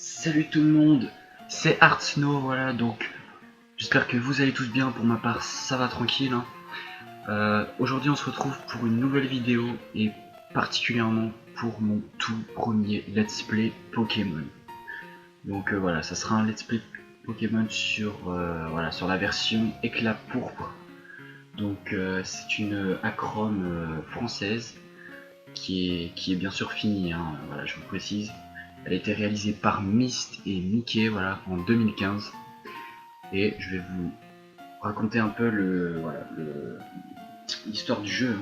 Salut tout le monde, c'est Artsno, voilà, donc j'espère que vous allez tous bien. Pour ma part ça va tranquille, hein. Aujourd'hui on se retrouve pour une nouvelle vidéo et particulièrement pour mon tout premier let's play Pokémon. Donc voilà, ça sera un let's play Pokémon sur, sur la version éclat pourpre. Donc c'est une acrome française qui est bien sûr finie, hein. Voilà, je vous précise. Elle a été réalisée par Myst et Mickey, voilà, en 2015. Et je vais vous raconter un peu l'histoire du jeu,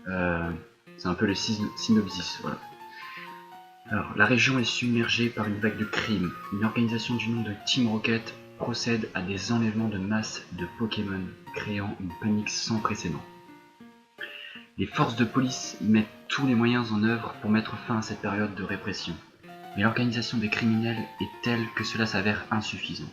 hein. C'est un peu le synopsis, voilà. Alors, la région est submergée par une vague de crimes. Une organisation du nom de Team Rocket procède à des enlèvements de masse de Pokémon, créant une panique sans précédent. Les forces de police mettent tous les moyens en œuvre pour mettre fin à cette période de répression. Mais l'organisation des criminels est telle que cela s'avère insuffisant.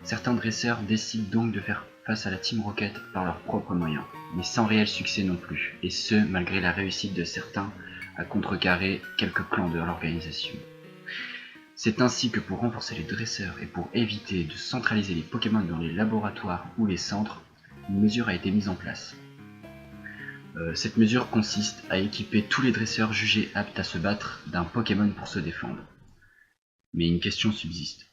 Certains dresseurs décident donc de faire face à la Team Rocket par leurs propres moyens, mais sans réel succès non plus, et ce malgré la réussite de certains à contrecarrer quelques plans de l'organisation. C'est ainsi que pour renforcer les dresseurs et pour éviter de centraliser les Pokémon dans les laboratoires ou les centres, une mesure a été mise en place. Cette mesure consiste à équiper tous les dresseurs jugés aptes à se battre d'un Pokémon pour se défendre. Mais une question subsiste.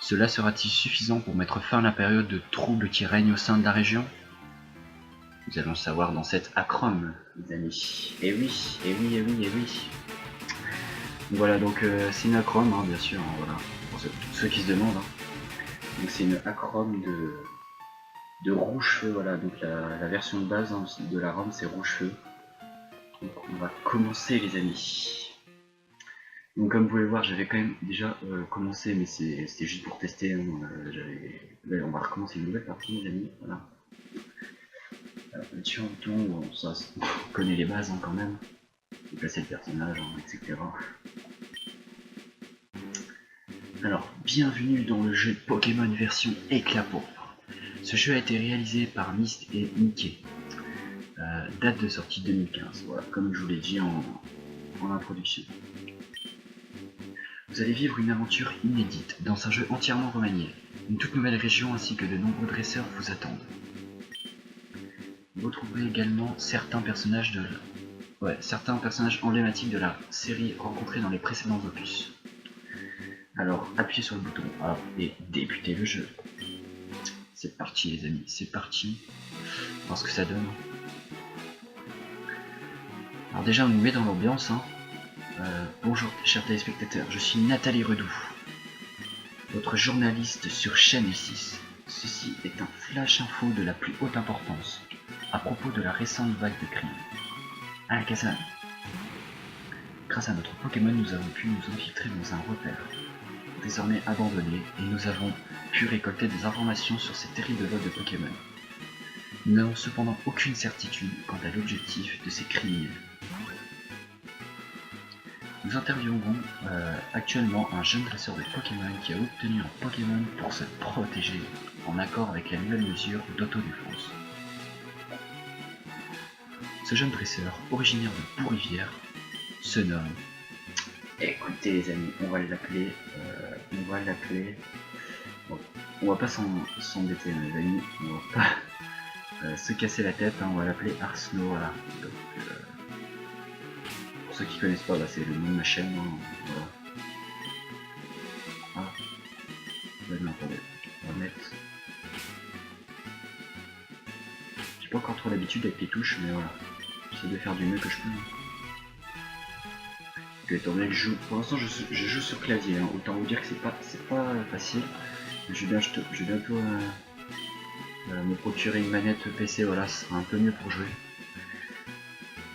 Cela sera-t-il suffisant pour mettre fin à la période de troubles qui règne au sein de la région? Nous allons le savoir dans cette acrome, les amis. Eh oui, eh oui, eh oui, eh oui. Voilà, donc c'est une acrome, hein, bien sûr, hein, voilà, pour ceux qui se demandent. Hein. Donc c'est une acrome de rouge-feu, voilà, donc la version de base, hein, de la ROM c'est rouge-feu. Donc on va commencer, les amis. Donc comme vous pouvez voir, j'avais quand même déjà commencé, mais c'était juste pour tester, hein. Là, on va recommencer une nouvelle partie, les amis, voilà. Là-dessus en bouton, bon, ça, on connaît les bases, hein, quand même. Déplacer le personnage, hein, etc. Alors, bienvenue dans le jeu Pokémon version éclat pourpre. Ce jeu a été réalisé par Myst et Mickey. Date de sortie 2015, voilà, comme je vous l'ai dit en introduction. Vous allez vivre une aventure inédite dans un jeu entièrement remanié. Une toute nouvelle région ainsi que de nombreux dresseurs vous attendent. Vous trouverez également certains personnages emblématiques de la série rencontrés dans les précédents opus. Alors appuyez sur le bouton A et débutez le jeu. C'est parti, les amis, c'est parti. On va voir ce que ça donne. Alors déjà on nous met dans l'ambiance, hein. Bonjour chers téléspectateurs, je suis Nathalie Redoux, votre journaliste sur chaîne 6. Ceci est un flash info de la plus haute importance à propos de la récente vague de crimes. Alakazam. Grâce à notre Pokémon, nous avons pu nous infiltrer dans un repère désormais abandonné et nous avons pu récolter des informations sur ces terribles vols de Pokémon. Nous n'avons cependant aucune certitude quant à l'objectif de ces criminels. Nous interviewons actuellement un jeune dresseur de Pokémon qui a obtenu un Pokémon pour se protéger, en accord avec la nouvelle mesure d'autodéfense. Ce jeune dresseur, originaire de Bourrivière, se nomme... Écoutez les amis, on va l'appeler... Bon, on va pas s'embêter les amis, on va pas se casser la tête, hein, on va l'appeler Artsno, voilà. Donc, pour ceux qui connaissent pas, bah, c'est le nom de ma chaîne, hein, voilà. Ah, non, attendez, on va mettre... J'ai pas encore trop l'habitude avec les touches, mais voilà, j'essaie de faire du mieux que je peux. Puis, étant donné que je joue, pour l'instant je joue sur clavier, hein. Autant vous dire que c'est pas facile. Je vais bientôt me procurer une manette PC, voilà, ce sera un peu mieux pour jouer.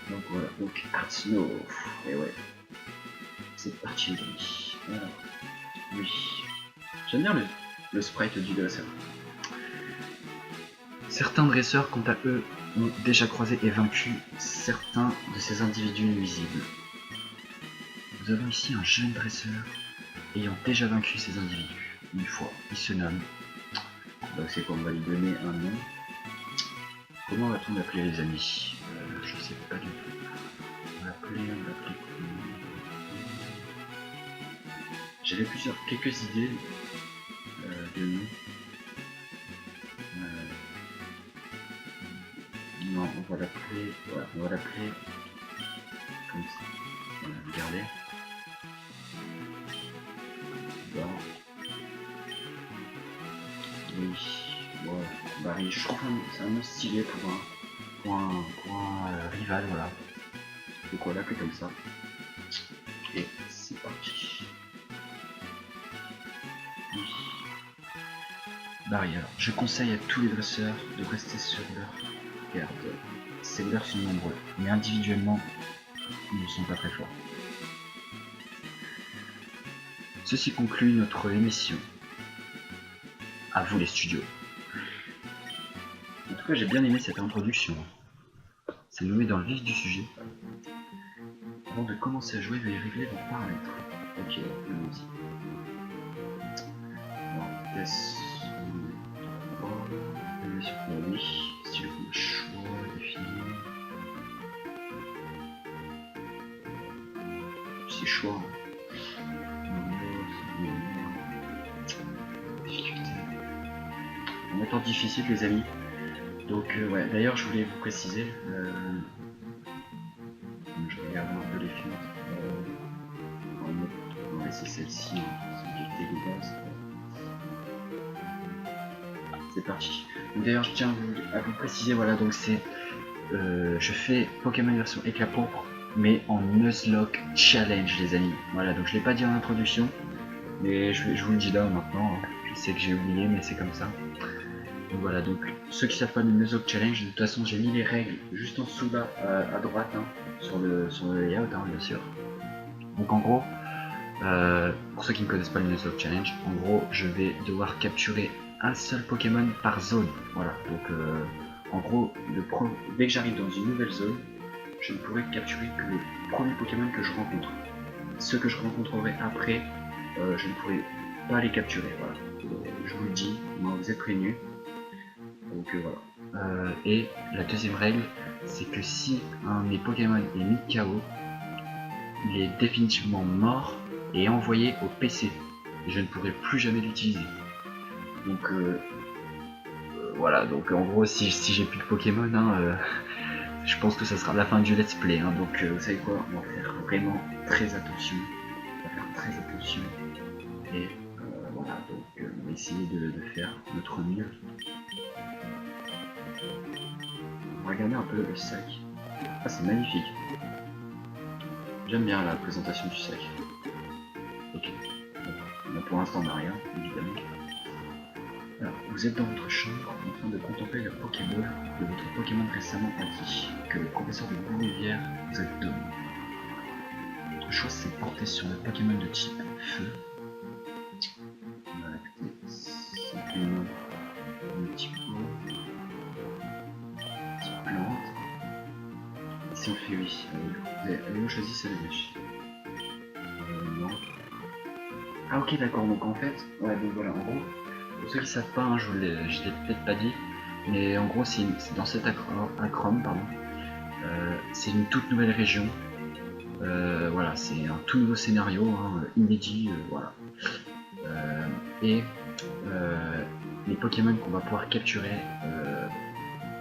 Donc voilà, donc Artsno, et ouais, c'est parti les amis. Alors, oui, j'aime bien le sprite du dresseur. Certains dresseurs, quant à eux, ont déjà croisé et vaincu certains de ces individus nuisibles. Nous avons ici un jeune dresseur ayant déjà vaincu ces individus. Une fois, il se nomme... Donc c'est qu'on va lui donner un nom. Comment va-t-on l'appeler les amis? Je sais pas du tout. On va l'appeler... J'avais quelques idées de nom. Non, on va l'appeler. Voilà, on va l'appeler comme ça. Voilà, regardez. Bon. Oui, voilà. Bah, je trouve c'est un nom stylé pour un rival, voilà. Donc on va l'appeler comme ça. Et c'est parti. Oui. Barrière. Je conseille à tous les dresseurs de rester sur leur garde. Ces leaders sont nombreux, mais individuellement, ils ne sont pas très forts. Ceci conclut notre émission. À vous les studios. En tout cas, j'ai bien aimé cette introduction. Ça nous met dans le vif du sujet. Avant de commencer à jouer, veuillez régler vos paramètres. Ok, allons-y. Vitesse. Oui, style de choix défini. C'est choix. Difficulté. En mettant difficile, les amis. Donc, ouais, d'ailleurs, je voulais vous préciser. Je regarde un peu les filtres. On va laisser celle-ci, c'est de base. C'est parti. D'ailleurs, je tiens à vous préciser, voilà, donc c'est. Je fais Pokémon version éclat pourpre, mais en Nuzlocke Challenge, les amis. Voilà, donc je l'ai pas dit en introduction, mais je vous le dis là maintenant. Je sais que j'ai oublié, mais c'est comme ça. Donc voilà, donc ceux qui savent pas le Nuzlocke Challenge, de toute façon, j'ai mis les règles juste en dessous là, à droite, hein, sur le layout, hein, bien sûr. Donc en gros, pour ceux qui ne connaissent pas le Nuzlocke Challenge, en gros, je vais devoir capturer un seul Pokémon par zone. Voilà, donc en gros, dès que j'arrive dans une nouvelle zone, je ne pourrai capturer que le premier Pokémon que je rencontre. Ceux que je rencontrerai après, je ne pourrai pas les capturer. Voilà, je vous le dis, moi, vous êtes prévenus. Donc voilà. Et la deuxième règle, c'est que si un de mes Pokémon est mis KO, il est définitivement mort et envoyé au PC. Et je ne pourrai plus jamais l'utiliser. Donc voilà, donc en gros si j'ai plus de Pokémon, hein, je pense que ça sera la fin du let's play. Hein, donc vous savez quoi, on va faire vraiment très attention. On va faire très attention. Et voilà, donc on va essayer de faire notre mieux. On va regarder un peu le sac. Ah, c'est magnifique. J'aime bien la présentation du sac. Ok. Bon, pour l'instant on n'a rien, évidemment. Alors, vous êtes dans votre chambre en train de contempler le Pokéball de votre Pokémon récemment acquis, que le professeur de Bourrivière vous a donné. Votre choix s'est porté sur le Pokémon de type Feu. On va acter simplement un type eau, type plante. Si on fait oui, allez-vous choisir celle de non. Ah ok d'accord, donc en fait, ouais donc voilà, en gros, pour ceux qui savent pas, hein, je l'ai peut-être pas dit, mais en gros c'est dans cet acrome, pardon, c'est une toute nouvelle région, voilà, c'est un tout nouveau scénario, hein, inédit, voilà. Et les Pokémon qu'on va pouvoir capturer,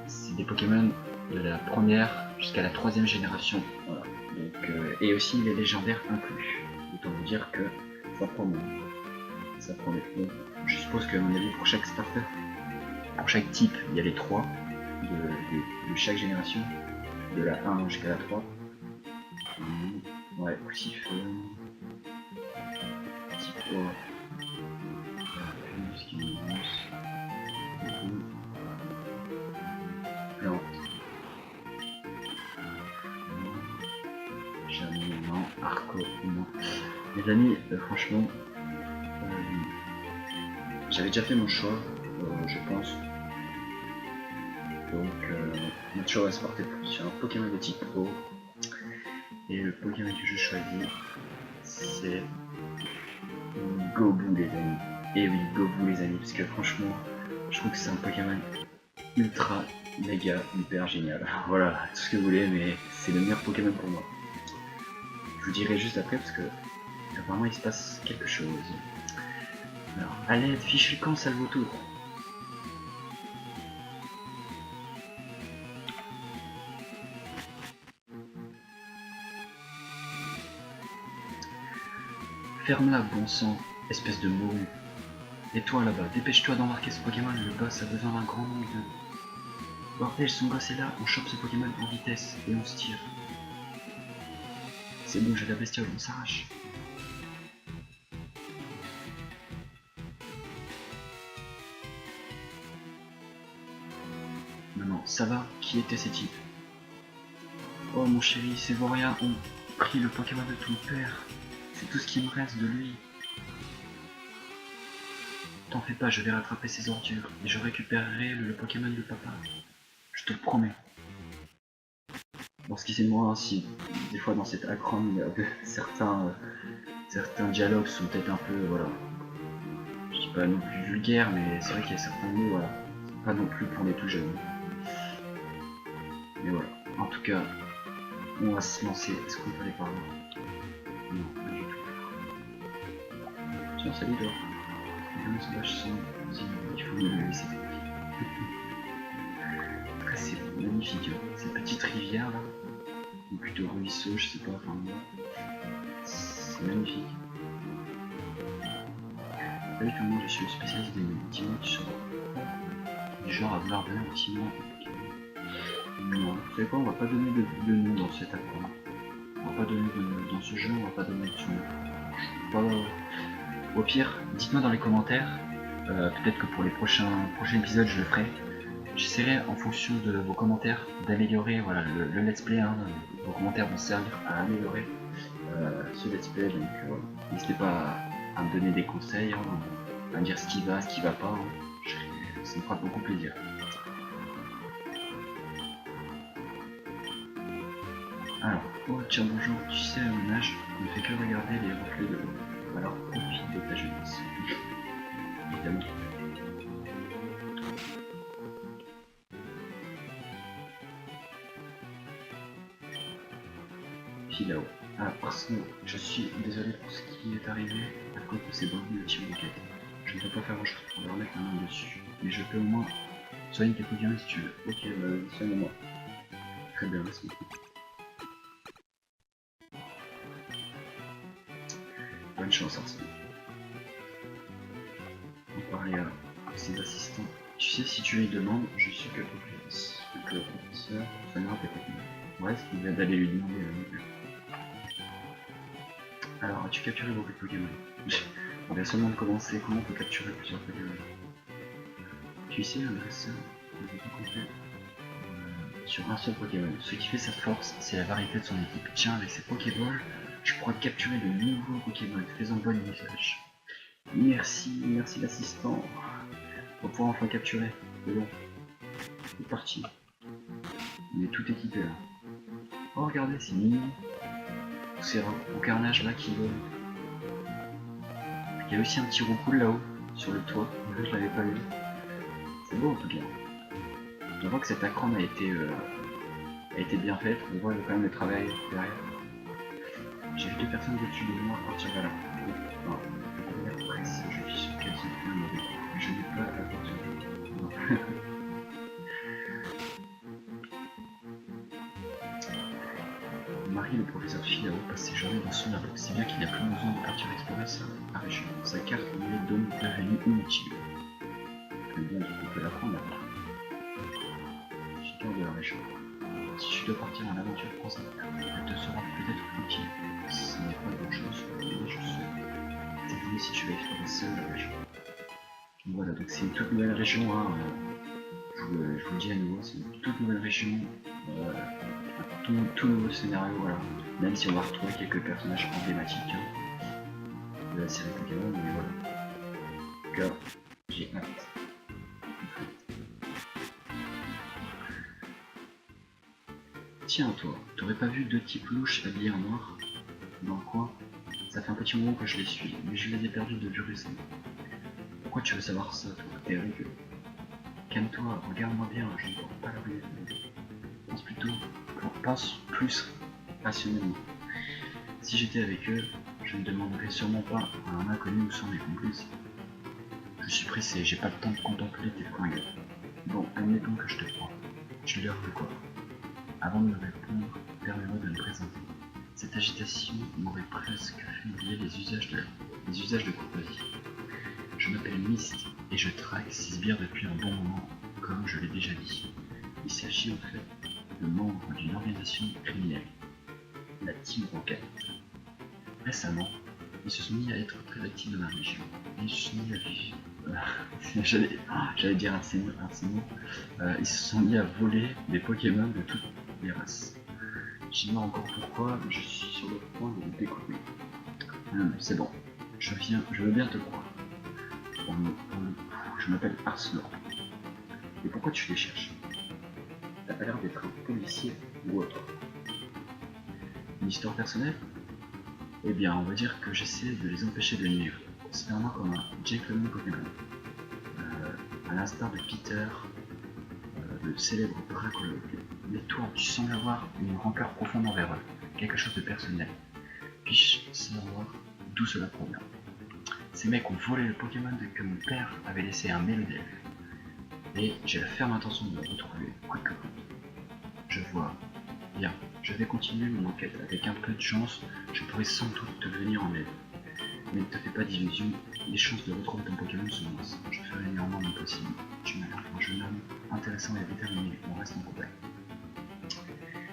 c'est des Pokémon de la première jusqu'à la 3ème génération, voilà. Donc, et aussi les légendaires inclus. Autant vous dire que ça promet. Ça promet. Donc, je suppose qu'à mon avis, pour chaque starter, pour chaque type, il y a les 3 de chaque génération, de la 1 jusqu'à la 3. Ouais, aussi feu. Type 3. Plante. Jamais non. Arco, non. Les amis, franchement, j'avais déjà fait mon choix, je pense. Donc, notre choix va se porter sur un Pokémon de type Pro. Et le Pokémon que je choisis, c'est Gobu, les amis. Et oui, Gobu, les amis, parce que franchement, je trouve que c'est un Pokémon ultra, méga, hyper génial. Voilà, tout ce que vous voulez, mais c'est le meilleur Pokémon pour moi. Je vous dirai juste après, parce que apparemment il se passe quelque chose. Alors, à l'aide, fichu le camp, Salvotour. Ferme-la, bon sang, espèce de morue. Et toi là-bas, dépêche-toi d'embarquer ce Pokémon, le boss a besoin d'un grand nombre de... Bordel, son boss est là, on chope ce Pokémon en vitesse et on se tire. C'est bon, j'ai la bestiole, on s'arrache. Maman, ça va? Qui étaient ces types? Oh mon chéri, ces Voriens ont pris le Pokémon de ton père. C'est tout ce qui me reste de lui. T'en fais pas, je vais rattraper ces ordures et je récupérerai le Pokémon de papa. Je te le promets. Bon, ce qui c'est moi, si des fois dans cette acronyme, il y a certains dialogues sont peut-être un peu, voilà, je dis pas non plus vulgaires, mais c'est vrai qu'il y a certains mots, voilà, pas non plus pour les tout jeunes. Mais voilà, en tout cas, on va se lancer. Est-ce qu'on peut aller par là? Non, pas du tout. Tiens, salut toi. Les sauvages sont... Il faut me laisser tranquille. C'est magnifique, hein. Cette petite rivière là, ou plutôt ruisseau, je sais pas, enfin c'est magnifique. Vous savez que moi je suis le spécialiste des Timons qui sont du genre à vouloir donner un Timon. Non, vous savez quoi, on va pas donner de nom dans cet accord. On va pas donner de nom dans ce jeu, on va pas donner de nom. Au pire, dites-moi dans les commentaires, peut-être que pour les prochains épisodes je le ferai. J'essaierai en fonction de vos commentaires d'améliorer voilà, le let's play, hein. Vos commentaires vont servir à améliorer ce let's play, donc n'hésitez pas à me donner des conseils, hein, à me dire ce qui va pas, hein. Ça me fera beaucoup plaisir. Alors, oh tiens bonjour, tu sais à mon âge, on ne fait que regarder les reflets de l'eau, alors profite de ta jeunesse. Évidemment. Là-haut. Ah, Arsène, je suis désolé pour ce qui est arrivé à cause de ces brebis de Timoquette. Je ne peux pas faire grand chose pour leur mettre la main dessus, mais je peux au moins soigner tes Pokémon si tu veux. Ok, bah, soigne-moi. Très bien, merci beaucoup. Bonne chance, Arsène. On va parler à ses assistants. Tu sais, si tu lui demandes, je suis que le professeur soignera tes Pokémon. Ouais, ce qu'il vient d'aller lui demander non plus. Alors, as-tu capturé beaucoup de Pokémon? On vient seulement de commencer, comment on peut capturer plusieurs Pokémon? Tu sais, un dresseur ne peut pas compter sur un seul Pokémon. Ce qui fait sa force, c'est la variété de son équipe. Tiens, avec ces Pokéballs, je pourrais capturer de nouveaux Pokémon, faisant bon usage. Merci l'assistant. On va pouvoir enfin capturer. C'est bon. C'est parti. On est tout équipé là. Oh, regardez, c'est mignon. C'est un carnage là qui vole. Il y a aussi un petit roucoule là-haut, sur le toit. Je l'avais pas vu. C'est beau en tout cas. On voit que cette acrone a été bien faite. On voit quand même le travail derrière. J'ai vu deux personnes au-dessus de moi partir vers là. Enfin, pour être précis, je suis sûr qu'elles sont bien mauvais. Mais je n'ai pas attention. Marie, le professeur Filao, passe ses journées dans son labo, si bien qu'il n'a plus besoin de partir explorer sa région. Sa carte lui est donc devenue inutile. Mais bien, on peut l'apprendre là-bas. Figure de la région. Si tu dois partir en aventure, prends cette carte. Elle te sera peut-être utile. Ce n'est pas grand-chose, mais je sais. T'aider si tu vas explorer seul la région. Voilà, donc c'est une toute nouvelle région, hein. Je vous le dis à nouveau, c'est une toute nouvelle région. Tout nouveau scénario, voilà. Même si on va retrouver quelques personnages emblématiques de la série Pokémon, mais voilà. En tout cas, j'ai hâte. Tiens toi, t'aurais pas vu deux types louches habillés en noir dans le coin? Ça fait un petit moment que je les suis, mais je les ai perdus de vue récemment. Pourquoi tu veux savoir ça, toi? T'es rigolo. Calme-toi, regarde-moi bien, je ne porte pas la rue. Pense plus rationnellement. Si j'étais avec eux, Je ne demanderai sûrement pas à un inconnu où sont mes complices. Je suis pressé, j'ai pas le temps de contempler tes fringues. Bon, admettons que je te crois. Tu leur de quoi? Avant de me répondre, permets-moi de me présenter. Cette agitation m'aurait presque fait oublier les usages de courtoisie. Je m'appelle Mist et je traque 6 bières depuis un bon moment, comme je l'ai déjà dit. Il s'agit en fait de membres d'une organisation criminelle, la Team Rocket. Récemment, ils se sont mis à être très actifs dans la région. Et ils se sont mis à vivre. J'allais dire un mot. Ils se sont mis à voler des Pokémon de toutes les races. J'ignore encore pourquoi, mais je suis sur le point de le découvrir. C'est bon, je veux bien te croire. Je m'appelle Arcelor. Et pourquoi tu les cherches? T'as pas l'air d'être un policier ou autre. Une histoire personnelle? Eh bien, on va dire que j'essaie de les empêcher de nuire. C'est vraiment comme un gentleman Pokémon. À l'instar de Peter, le célèbre bracologue. Mais toi, tu sembles avoir une rancœur profonde envers eux, quelque chose de personnel. Puis-je savoir d'où cela provient? Ces mecs ont volé le Pokémon que mon père avait laissé à un Mélodèle. Et j'ai la ferme intention de le retrouver, coûte que coûte. Je vois. Bien, je vais continuer mon enquête. Avec un peu de chance, je pourrais sans doute te venir en aide. Mais ne te fais pas d'illusions, les chances de retrouver ton Pokémon sont minces. Je ferai néanmoins mon possible. Tu m'as l'air un jeune homme intéressant et déterminé, on reste en contact.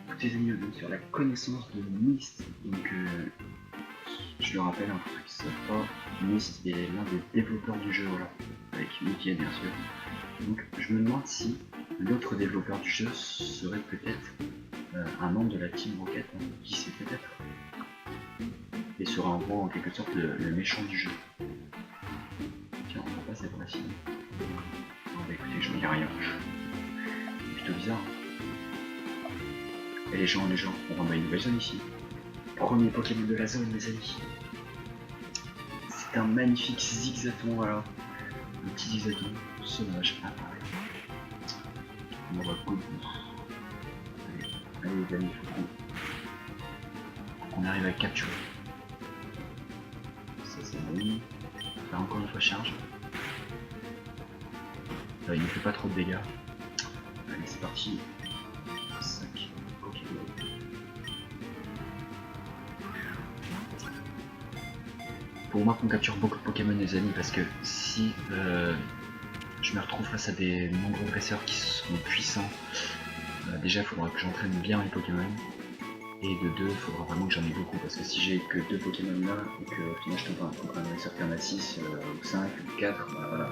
Tous tes amis ont sur la connaissance de Mist, donc je le rappelle, pour ceux qui ne savent pas, Mist est l'un des développeurs du jeu, voilà, avec Mickey bien sûr. Donc je me demande si l'autre développeur du jeu serait peut-être un membre de la Team Rocket, qui sait peut-être, et sera en gros en quelque sorte le méchant du jeu. Tiens, on va pas cette fois-ci. Bon bah écoutez, je ne dis rien. C'est plutôt bizarre. Et les gens, on rentre dans une nouvelle zone ici. Premier Pokémon de la zone, mes amis. C'est un magnifique Zigzaton, voilà. Un petit Zigzaton sauvage apparaît. On va coup de allez les amis, il faut qu'on arrive à capturer. Ça c'est bon. Là encore une fois charge. Là, il ne fait pas trop de dégâts. Allez c'est parti. 5 Pokémon. Pour moi qu'on capture beaucoup de Pokémon les amis, parce que si je me retrouve face à des nombreux dresseurs qui sont puissants, déjà il faudra que j'entraîne bien les Pokémon, et de deux, il faudra vraiment que j'en ai beaucoup, parce que si j'ai que 2 Pokémon là, et que au final je tombe contre un dresseur qui en a 6 ou 5 ou 4, bah voilà,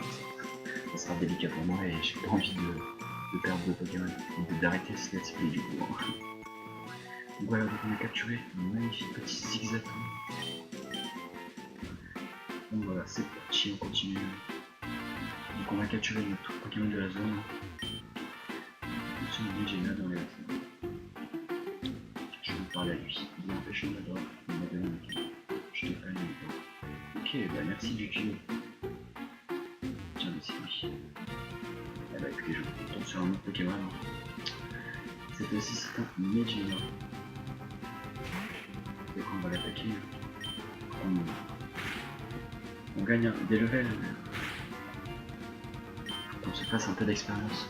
ça sera délicat pour moi et j'ai pas envie de perdre 2 Pokémon, donc d'arrêter ce let's play du coup. Donc voilà, donc on a capturé un magnifique petit Zigzaton. Donc voilà, c'est parti, on continue. Donc on va capturer notre Pokémon de la zone. Celui j'ai là dans les zones. Je vais parler à lui. Il m'empêche de m'adorer. Il m'a donné un kill. Je t'ai pas mis le ok, bah merci du kill. Tiens, mais c'est lui. Ah bah écoutez, je tombe sur un autre Pokémon. C'est aussi certain Medjima. Donc on va l'attaquer. On gagne des levels. Faut qu'on se fasse un peu d'expérience.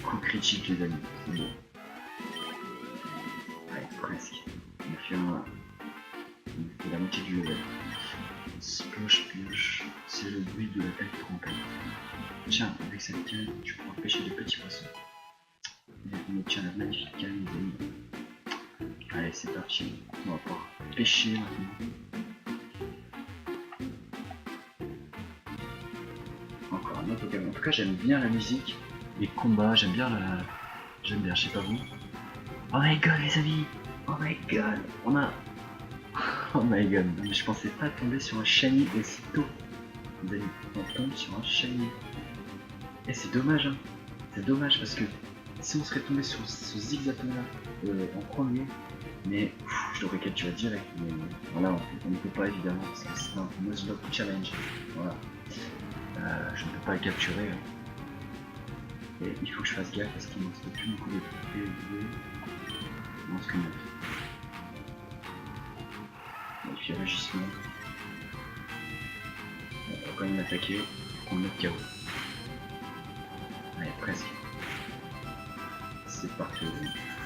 Coup critique les amis, c'est bon. Ouais, presque. On fait la moitié du level. Splosh pioche, c'est le bruit de la taille trompette. Tiens, avec cette canne, tu pourras pêcher de petits poissons. Et on obtient la magnifique canne les amis. Allez, c'est parti. On va pouvoir pêcher maintenant. Encore un autre Pokémon. En tout cas, j'aime bien la musique, les combats, j'aime bien, je sais pas vous. Oh my god, les amis! Oh my god! On a. Oh my god, je pensais pas tomber sur un shiny aussi tôt. Les amis, on tombe sur un shiny. Et c'est dommage, hein. C'est dommage parce que si on serait tombé sur ce Zigzaton là en premier, mais je l'aurais capturé direct, mais voilà, on ne peut pas évidemment, c'est un Nuzlocke challenge, voilà, je ne peux pas le capturer, et il faut que je fasse gaffe parce qu'il ne reste plus beaucoup de PV, non, ce que puis rugissement. On va quand même attaquer pour qu'on le mette KO. Allez, presque. C'est parti.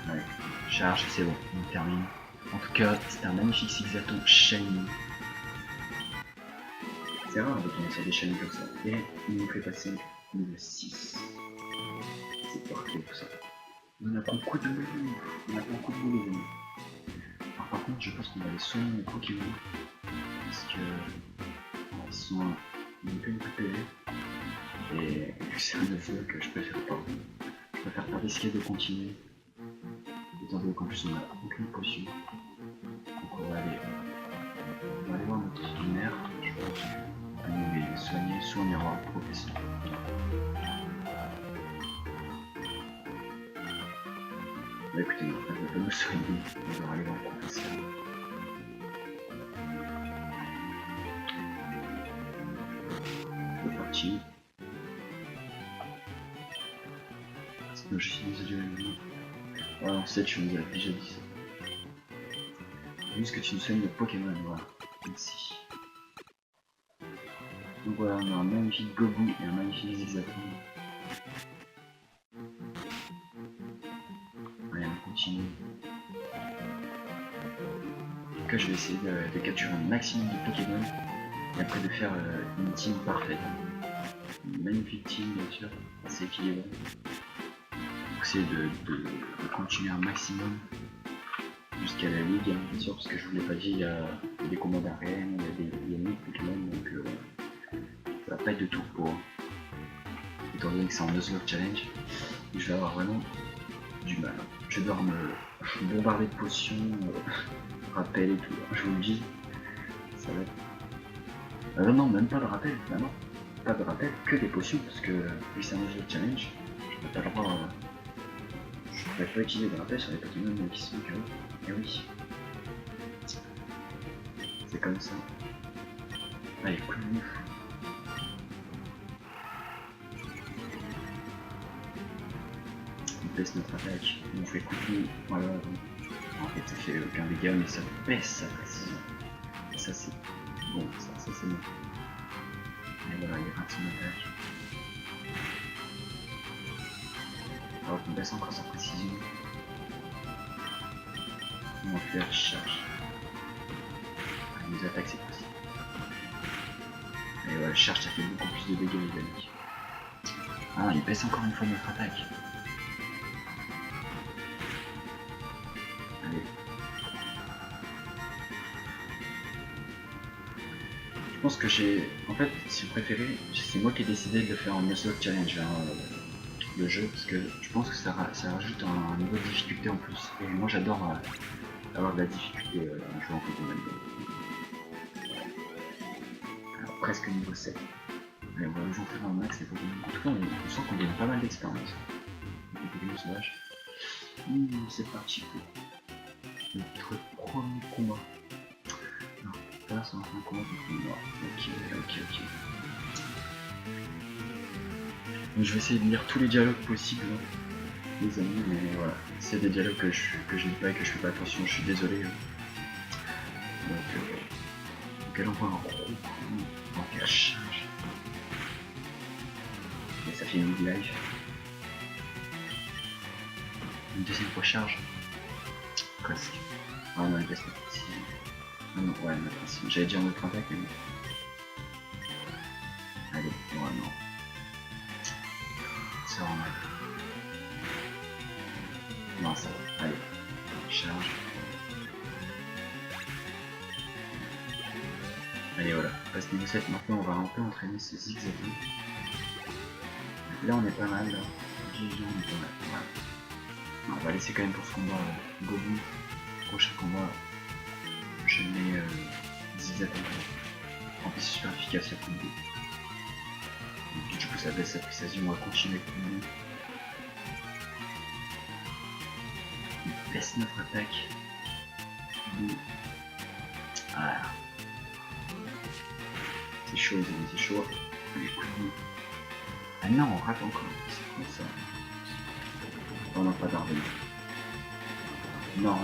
Allez, charge, c'est bon, on termine. En tout cas, c'était un magnifique Zigzaton shiny. C'est rare de tomber sur des shiny comme ça. Et il nous fait passer niveau 6. C'est parfait tout ça. On a beaucoup de boulot. On a beaucoup de boulot, les amis. Alors, par contre, je pense qu'on va les soigner les Pokémon. Parce que ils sont un peu PV. Et c'est un effet que je préfère pas. Je préfère pas risquer de continuer. Étant donné qu'en plus on a aucune potion. Donc on va aller voir notre mère. Je pense qu'on va les soigner, soit on ira au professeur. Bah écoutez, non, elle ne va pas nous soigner, on va aller voir le professeur. C'est parti. Sinon je suis désolé. Voilà, en 7 je vous ai déjà dit ça. Juste que tu nous soignes le Pokémon, voilà. Merci. Donc voilà, on a un magnifique Gobu et un magnifique Zigzaton. Allez, on continue. En tout cas, je vais essayer de capturer un maximum de Pokémon et après de faire une team parfaite. Une magnifique team, bien sûr, assez équilibrée. Donc c'est de continuer un maximum jusqu'à la ligue, hein, bien sûr, parce que je vous l'ai pas dit, il y a des combats d'arène, il y a des Pokémon, donc ça va pas être de tout pour. Étant donné que c'est en Nuzlocke Challenge, je vais avoir vraiment du mal. Je vais devoir me bombarder de potions, rappel et tout, je vous le dis. Ça va être... non, même pas de rappel, non. Pas de rappel, que des potions, parce que vu que c'est un Nuzlocke Challenge, je n'ai pas le droit... je ne pourrais pas utiliser de rappel sur les Pokémon qui sont KO. Et oui. C'est comme ça. Allez, coup de ouf. On baisse notre attaque, on fait coup de ouf. Voilà. En fait, ça fait aucun dégât, mais ça baisse sa précision. Et ça, c'est bon, ça c'est bon. Et voilà, il rate son attaque. Alors qu'on baisse encore sa précision. On va faire charge. Il nous attaque, c'est possible. Et voilà, charge, ça fait beaucoup plus de dégâts, les amis. Ah, il baisse encore une fois notre attaque. Allez. Je pense que j'ai... En fait, si vous préférez, c'est moi qui ai décidé de faire un Nuzlocke Challenge, le jeu, parce que je pense que ça rajoute un niveau de difficulté en plus. Et moi j'adore avoir de la difficulté en jouant en Pokémon. Alors presque niveau 7. Allez, on va nous en faire un max les Pokémon. En tout cas, on sent qu'on gagne pas mal d'expérience. Les Pokémon sauvages. C'est parti pour notre premier combat. Alors, là, ça va faire un combat contre moi. Ok. Donc, je vais essayer de lire tous les dialogues possibles, hein, les amis, mais voilà. C'est des dialogues que je lis pas et que je fais pas attention, je suis désolé. Donc elle envoie un gros coup, on va faire charge. Et ça fait une live. Une deuxième fois charge. Presque. Ah non, il baisse notre précision. Ah non, ouais, notre précision. J'allais dire notre attaque, mais... Allez, ouais, non. C'est normal. Non, ça va. Allez, charge. Allez, voilà. Passe niveau 7. Maintenant, on va un peu entraîner ce Zigzaton. Là, on est pas mal. Là, on est pas mal. Voilà. Non, on va laisser quand même pour ce combat Gobu. Prochain combat, je mets Zigzaton. En plus, c'est super efficace la combo. Du coup, ça baisse sa précision. On va continuer avec le menu. On baisse notre attaque. Voilà. C'est chaud, les amis, c'est chaud. Ah non, on rate encore. C'est quoi ça? On n'a pas d'arbre. Non.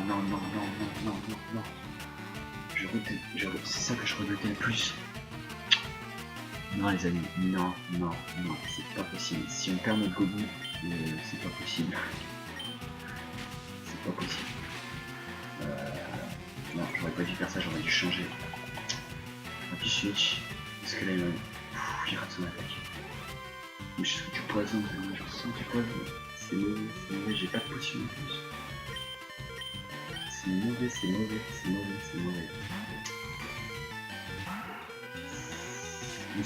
C'est ça que je redoutais le plus. Non les amis, non, c'est pas possible. Si on perd notre Gobu, c'est pas possible. C'est pas possible. Non, j'aurais pas dû faire ça, j'aurais dû changer. J'aurais dû switch. Parce que là il rate son attaque. Mais je sens du poison, je sens du poison. C'est mauvais, j'ai pas de potion en plus. C'est mauvais. On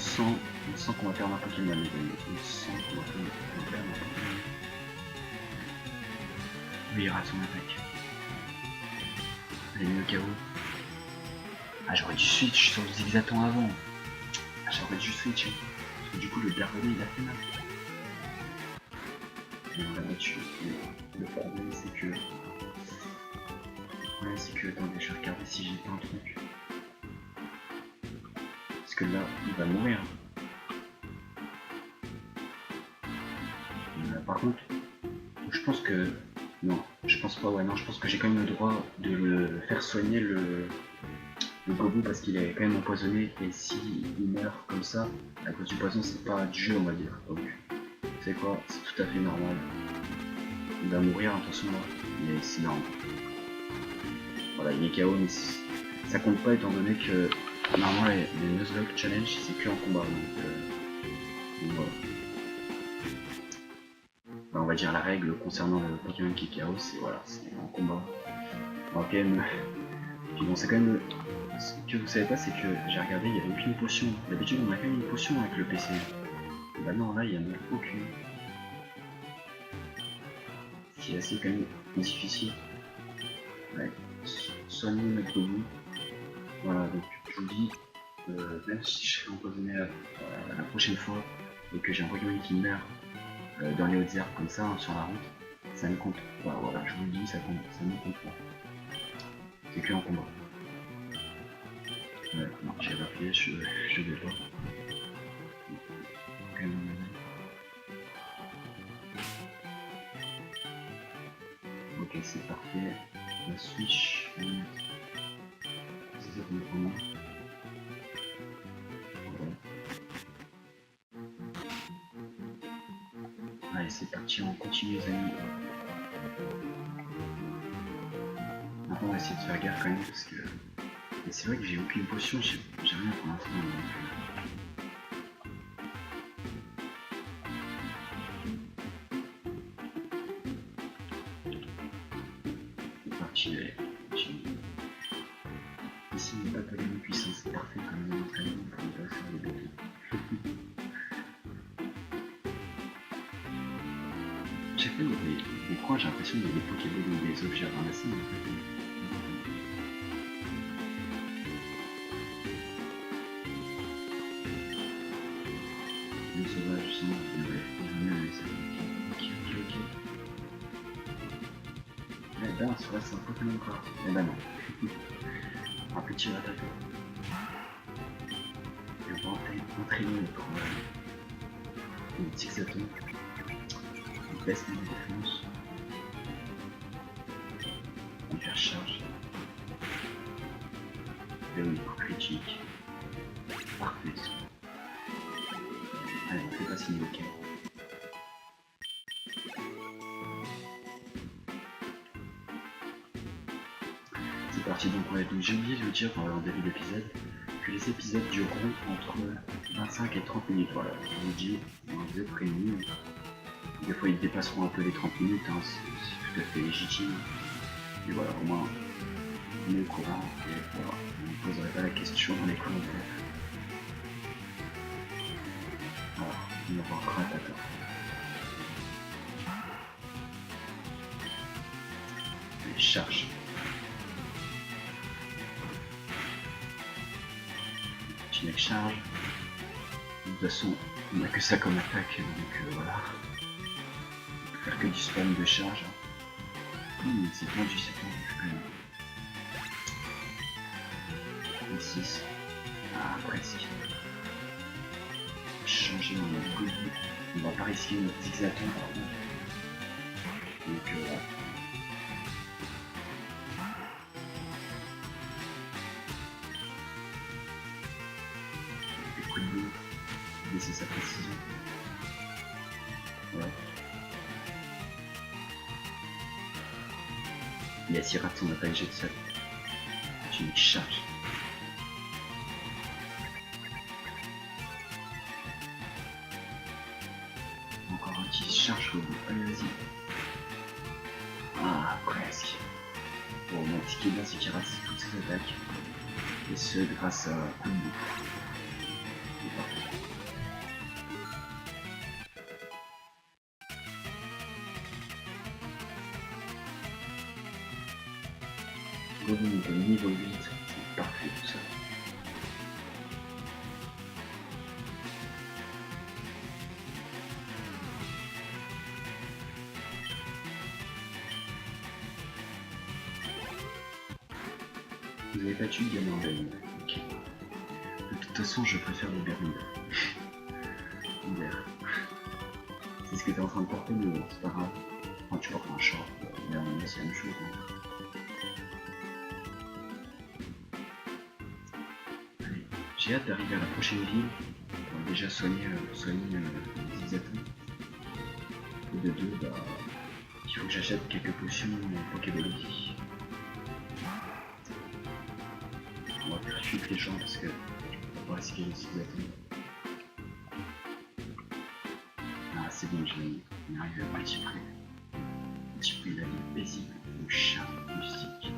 sent qu'on va perdre un Pokémon, les amis. On sent qu'on va perdre un Pokémon. Oui, il rate son attaque. Il est mis au KO. Ah, j'aurais dû switch sur le Zigzaton avant. Ah, j'aurais dû switch. Parce que du coup, le Gardonnet, il a fait mal. Et on l'a battu. Le problème, c'est que... Attendez, je vais regarder si j'ai pas un truc. Parce que là, il va mourir. Par contre, je pense que... Non, je pense pas, ouais, non, je pense que j'ai quand même le droit de le faire soigner le Gobu parce qu'il est quand même empoisonné et s'il meurt comme ça, à cause du poison, c'est pas du jeu, on va dire. Donc, vous savez quoi, c'est tout à fait normal. Il va mourir, attention, mais c'est normal. Voilà, il est KO, mais ça compte pas étant donné que normalement les Nuzlocke Challenge c'est que en combat. Donc voilà. Enfin, on va dire la règle concernant le Pokémon qui est KO, c'est voilà, c'est en combat. On va quand même. Puis bon, c'est quand même. Ce que vous savez pas, c'est que j'ai regardé, il y avait aucune potion. D'habitude, on a quand même une potion avec le PC. Et bah non, là, il y en a aucune. Ce qui est assez quand même difficile. Ouais. Soigner notre Gobu. Voilà, donc je vous dis, même si je serai empoisonné la prochaine fois et que j'ai un Pokémon qui meurt dans les hautes herbes comme ça, hein, sur la route, ça ne compte pas. Voilà, je vous le dis, ça ne compte pas. C'est que en combat. Ouais, non, j'ai rappelé, je vais pas. Ok, c'est parfait. La switch. C'est ça qu'on prend. Allez, c'est parti, on continue les amis. Maintenant on va essayer de faire gaffe quand même parce que... Et c'est vrai que j'ai aucune potion, j'ai rien pour l'instant. C'est parti, allez, continue. Ici il n'y a pas de gamme puissance, c'est parfait comme un entraînement pour ne pas faire des bêtises. Chaque fois, des coins, j'ai l'impression qu'il y a des Pokéballs ou des objets à ramasser. En fait. Le sauvage, sinon, il mieux les sauvages. Ok. Eh ben, c'est un Pokémon encore. Eh ben non. Un petit attaquant. Et on va entraîner notre Zigzaton. Il baisse les défenses. On fait charge. Et oui, coup critique. Parfait. Allez, on fait passer le week-end. C'est parti, donc ouais, donc j'ai oublié de vous dire en début d'épisode que les épisodes dureront entre 25 et 30 minutes. Voilà, je vous dis, vous êtes prévenus. Des fois ils dépasseront un peu les 30 minutes, hein, c'est tout à fait légitime. Et voilà, au moins on est au courant et voilà, on ne poserait pas la question dans les commentaires. Alors, on va voir Kratator. Allez, charge. Petit mec charge. De toute façon, on n'a que ça comme attaque, donc voilà. On peut faire que du spam de charge. C'est tendu quand même. 6. Ah, presque. Changer mon Gobu. On va pas risquer notre Zigzaton par contre. Donc voilà. c'est sa précision. Ouais. Yes, il rate son attaque jet de sol. Tu me charges. Encore un petit charge au bout. Allez, vas-y. Ah, presque. Bon, ce qui est bien, c'est qu'il rate toutes ses attaques. Et ce, grâce à coup de bout. Goblin est au niveau 8, c'est parfait tout ça. Vous avez pas tué Gamer Ben. Ok. De toute façon, je préfère les bermudes. C'est ce que t'es en train de porter, mais c'est pas grave. Enfin, tu portes un short, mais c'est la même chose. Hein. Allez, j'ai hâte d'arriver à la prochaine ville pour déjà soigner les Zizatons. Et de deux, bah, il faut que j'achète quelques potions Pokéball. On va faire fuite les gens parce que on va risquer les Zizatons. Ah, c'est bon, on est arrivé à petit près. Petit près de la ville paisible, au charme musique.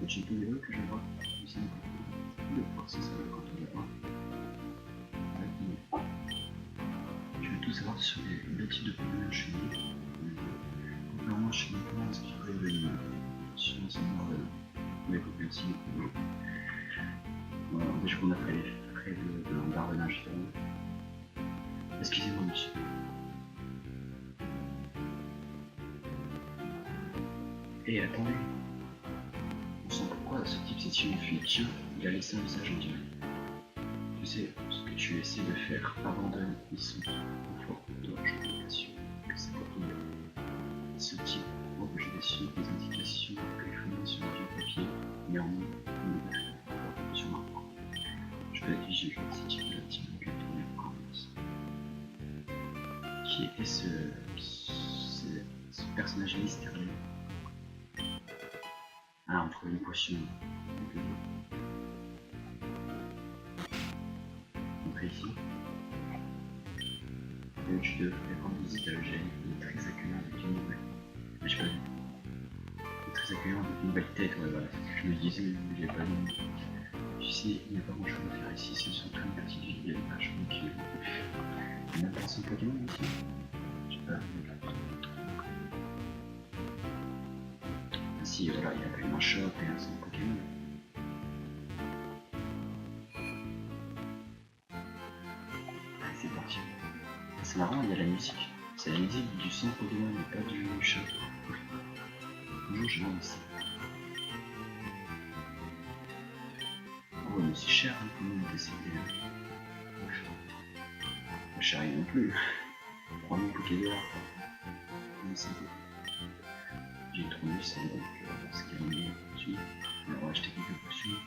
J'ai tous les deux que je vois. Je vais voir si ça va quand on les voit. Je veux tout savoir sur les deux types de Pokémon chenilles. Contrairement à chez les Pokémon, ce qui peut évoluer sur l'ensemble de Pokémon aussi. Voilà, déjà qu'on a fait les frais d'un barbelage. Excusez-moi, monsieur. Et attendez. On sent pourquoi ce type s'est enfui. Tiens, il a laissé un message en direct. Tu sais, ce que tu essaies de faire, abandonne, ils sont confort pour toi, je t'assure que c'est pour ton bien. Ce type objet dessus des indications téléphoniques sur un vieux papier, néanmoins, il ne peut pas sur un point. Je dois être vigilant si tu veux activer que ton écrance. Qui était ce personnage mystérieux? Ah, on trouve une potion. Donc ici. Et tu devrais rendre visite à Eugène. Il est très accueillant avec une nouvelle. Mais j'ai pas vu. Il est très accueillant avec une nouvelle tête, ouais, voilà. C'est ce que je me disais, mais j'ai pas vu. Tu sais, il n'y a pas grand chose à faire ici, c'est surtout une petite ville. Il y a des vaches, donc il y a même pas son Pokémon ici. J'ai pas vu. Si, voilà, il y a quand même un shop et un centre Pokémon. Allez, c'est parti. C'est marrant, il y a la musique. C'est la musique du centre Pokémon et pas du shop. Bonjour, je lance. Oh, mais c'est cher hein, pour nous de décéder. Pas cher rien non plus. 3000 Pokédollars. J'ai 3100 donc ce qui est mieux dessus. On va acheter quelques potions.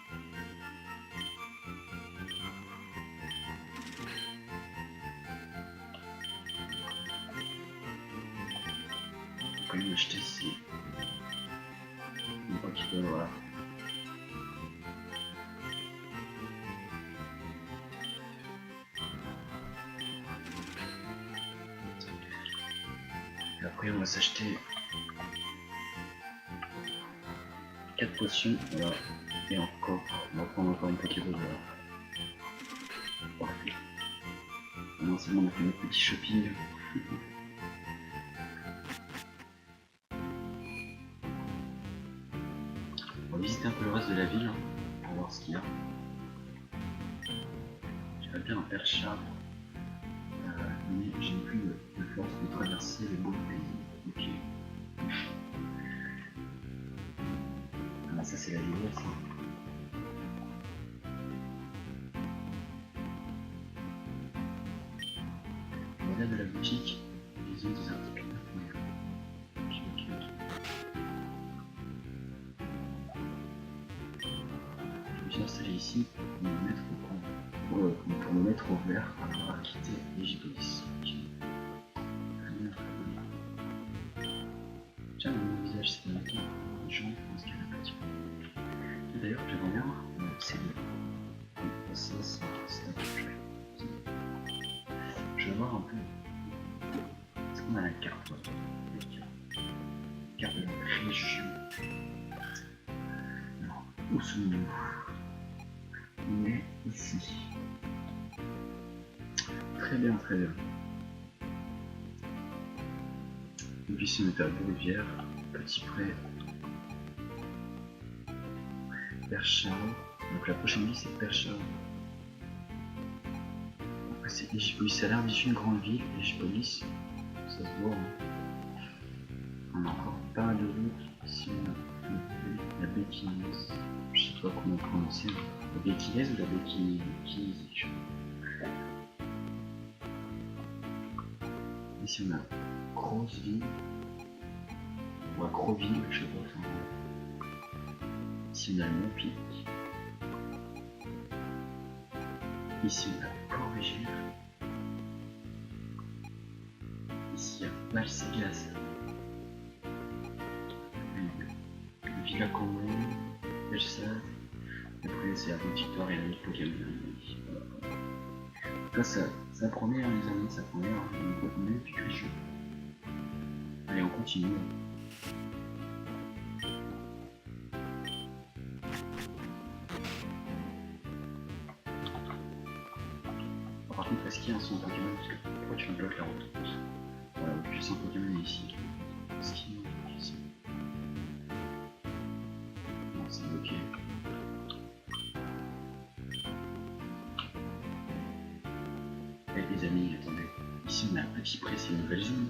On va quand même acheter ces. Une Pokéball, voilà. Et après on va s'acheter 4 potions, voilà. Et encore, on va prendre encore une Pokéball, voilà. Parfait. Non seulement on a fait notre petit shopping. On va visiter un peu le reste de la ville, hein, pour voir ce qu'il y a. J'aimerais bien un perchable, mais j'ai plus de force de traverser les beaux pays. Ok. Ah, ça c'est la ville, ça. Au-delà de la boutique, ils ont des articles. Ok. Je vais installer ici pour me mettre au coin. pour me mettre au vert, on va quitter Égyptolis. Tiens, mon visage c'est un peu, les gens pensent qu'il y a un petit peu. D'ailleurs, j'aimerais bien voir c'est le. Ça, c'est un peu. Je vais voir un peu. Est-ce qu'on a la carte? La carte de la région. Alors, où sommes-nous? On est ici. Très bien, très bien. Donc ici on est à Beaurivière, Petit Pré, Perchard. Donc la prochaine ville c'est Perchard. Après c'est Égyptolis. Ça a l'air d'être une grande ville, Égyptolis. Ça se voit. Hein. On a encore pas mal de routes. Ici on a la Béquinaise. Je sais pas comment prononcer. La Béquinaise ou la Béquinaise. Ici on a Grosseville. Ou à Groville, je sais pas. Ici on a Montpic. Ici on a Port-Végère. Ici il y a Valségaz. Villa Cambon, Belsade. Après c'est la Victoire et la ville Pokémon. Là ça promet hein, les amis, ça promet une bonne puis que je. Allez on continue. Par contre est-ce qu'il y a un son Pokémon? Parce que pourquoi tu me bloques la route? Voilà, le son Pokémon est ici. Est-ce qu'il y a un son? Non, c'est bloqué. Les amis, attendez, ici on a un Petit Pré, c'est une nouvelle zone.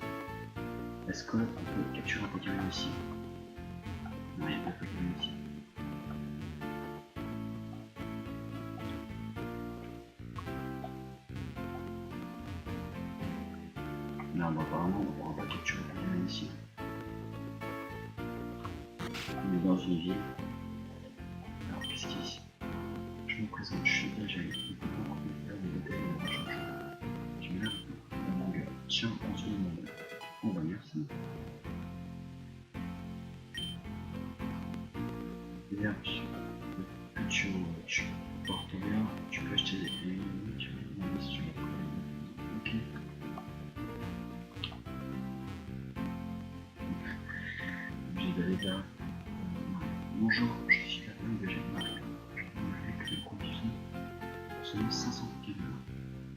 Est-ce qu'on peut capturer un Pokémon ici? Non, il n'y a pas de Pokémon ici. Non, bon, apparemment on ne pourra pas capturer un Pokémon ici. On est dans une ville. Alors qu'est-ce qu'il y a ici? Je me présente, je suis déjà ici. Je me lève mon gars. Tiens, on se demande. Oh bah merci. Bien, tu portes bien, tu peux acheter des ennemis, tu peux sur les ok. J'ai d'aller là. Bonjour, je suis capable de gérer ma vie. Je peux manger avec les conditions. Seulement 500 Pokémon.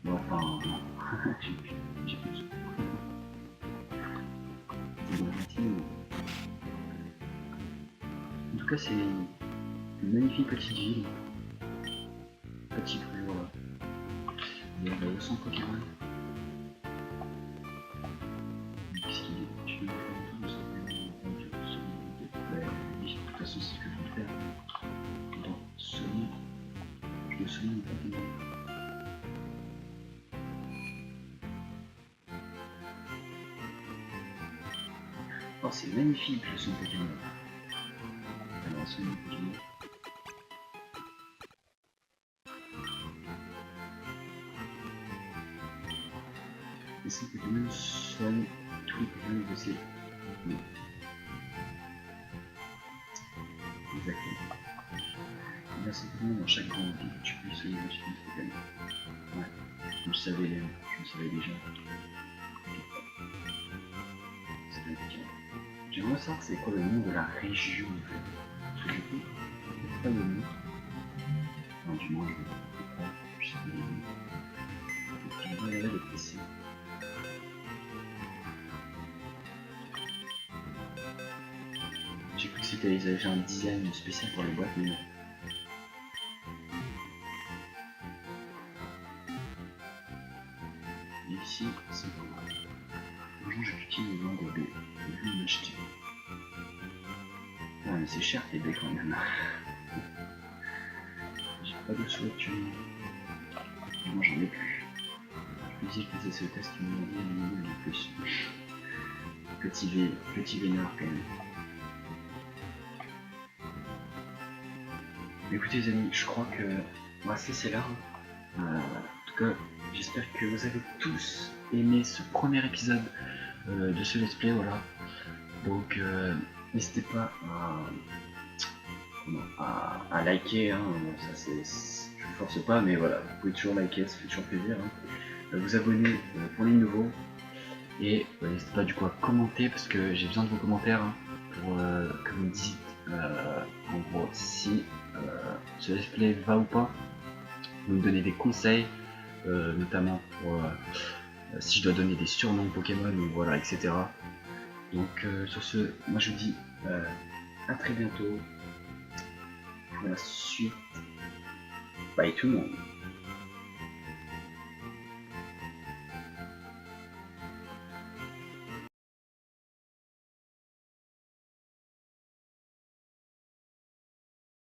Bon, enfin, non. j'ai plus de sous. En tout cas, c'est une magnifique petite ville. Petit Pré, voilà. Il y a 200 Pokémon. Qu'est-ce qu'il est? Tu veux faire un tour de de toute façon, c'est ce que je veux faire. Dans Sony, je dois Sony mon Pokémon. Oh, c'est magnifique le son Pokémon. Alors, son Pokémon. Les 5 Pokémon soignent tous les Pokémon de ces. Exactement. Il y a 5 Pokémon dans chaque grande ville, tu peux essayer de suivre les Pokémon. Ouais, je le savais déjà. C'est un Pokémon. J'aimerais savoir c'est quoi le nom de la région en fait. Parce que du coup, c'est pas le nom. Enfin, du moins, je sais pas le nom. Je vais regarder le PC. J'ai cru que c'était ils avaient fait un design spécial pour les boîtes, mais non. Et ici, c'est quoi? Bonjour, j'ai cliqué le nom de B. Je vais m'acheter. Ouais, mais c'est cher tes B quand même. J'ai pas de sous actuellement. Moi j'en ai plus. Je me dis que c'est ce test qui m'a dit le plus. Petit vénard quand même. Écoutez les amis, je crois que on va se laisser là. En tout cas, j'espère que vous avez tous aimé ce premier épisode de ce let's play, voilà. Donc n'hésitez pas à liker, hein, ça je ne force pas, mais voilà, vous pouvez toujours liker, ça fait toujours plaisir. Hein. Vous abonner pour les nouveaux, et n'hésitez pas du coup à commenter, parce que j'ai besoin de vos commentaires hein, pour que vous me dites en gros si ce let's play va ou pas. Vous me donnez des conseils, notamment pour si je dois donner des surnoms Pokémon, ou voilà, etc. Donc sur ce, moi je vous dis à très bientôt pour la suite. Bye tout le monde.